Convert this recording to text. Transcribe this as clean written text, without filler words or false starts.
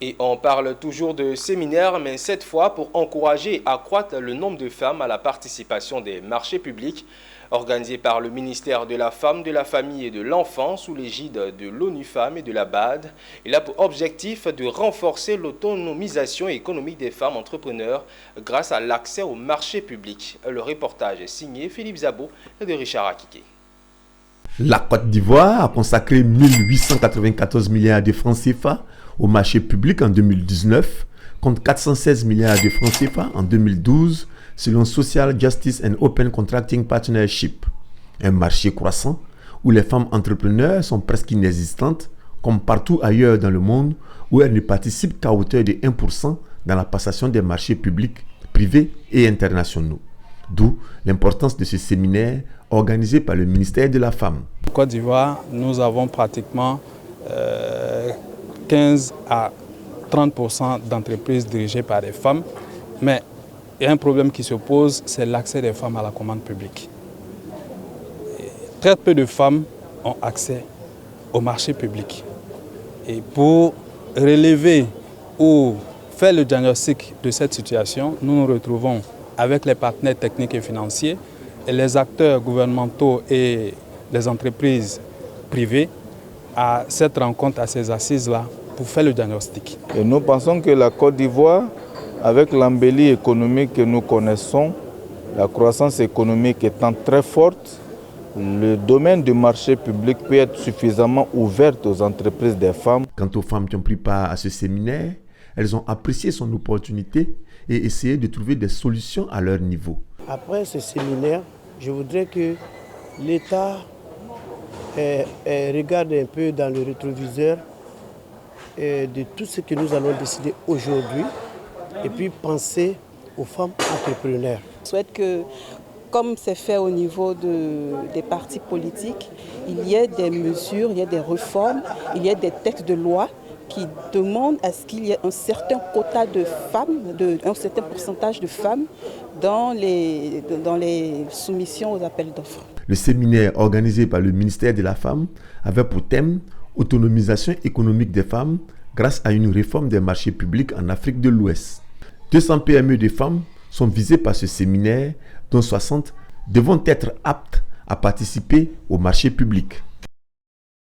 Et on parle toujours de séminaires, mais cette fois pour encourager et accroître le nombre de femmes à la participation des marchés publics, organisés par le ministère de la Femme, de la Famille et de l'Enfant sous l'égide de l'ONU Femmes et de la BAD. Il a pour objectif de renforcer l'autonomisation économique des femmes entrepreneurs grâce à l'accès aux marchés publics. Le reportage est signé Philippe Zabo et de Richard Akike. La Côte d'Ivoire a consacré 1894 milliards de francs CFA au marché public en 2019, contre 416 milliards de francs CFA en 2012, selon Social Justice and Open Contracting Partnership. Un marché croissant où les femmes entrepreneurs sont presque inexistantes, comme partout ailleurs dans le monde, où elles ne participent qu'à hauteur de 1% dans la passation des marchés publics, privés et internationaux. D'où l'importance de ce séminaire organisé par le ministère de la Femme. En Côte d'Ivoire, nous avons pratiquement 15 à 30% d'entreprises dirigées par des femmes, mais il y a un problème qui se pose, c'est l'accès des femmes à la commande publique. Très peu de femmes ont accès au marché public. Et pour relever ou faire le diagnostic de cette situation, nous nous retrouvons avec les partenaires techniques et financiers et les acteurs gouvernementaux et les entreprises privées à cette rencontre, à ces assises-là, pour faire le diagnostic. Et nous pensons que la Côte d'Ivoire, avec l'embellie économique que nous connaissons, la croissance économique étant très forte, le domaine du marché public peut être suffisamment ouvert aux entreprises des femmes. Quant aux femmes qui ont pris part à ce séminaire, elles ont apprécié son opportunité et essayé de trouver des solutions à leur niveau. Après ce séminaire, je voudrais que l'État regarde un peu dans le rétroviseur de tout ce que nous allons décider aujourd'hui et puis penser aux femmes entrepreneurs. Je souhaite que, comme c'est fait au niveau des partis politiques, il y ait des mesures, il y ait des réformes, il y ait des textes de loi qui demandent à ce qu'il y ait un certain quota de femmes, un certain pourcentage de femmes dans les soumissions aux appels d'offres. Le séminaire organisé par le ministère de la Femme avait pour thème « Autonomisation économique des femmes grâce à une réforme des marchés publics en Afrique de l'Ouest ». 200 PME de femmes sont visées par ce séminaire, dont 60 devront être aptes à participer au marché public.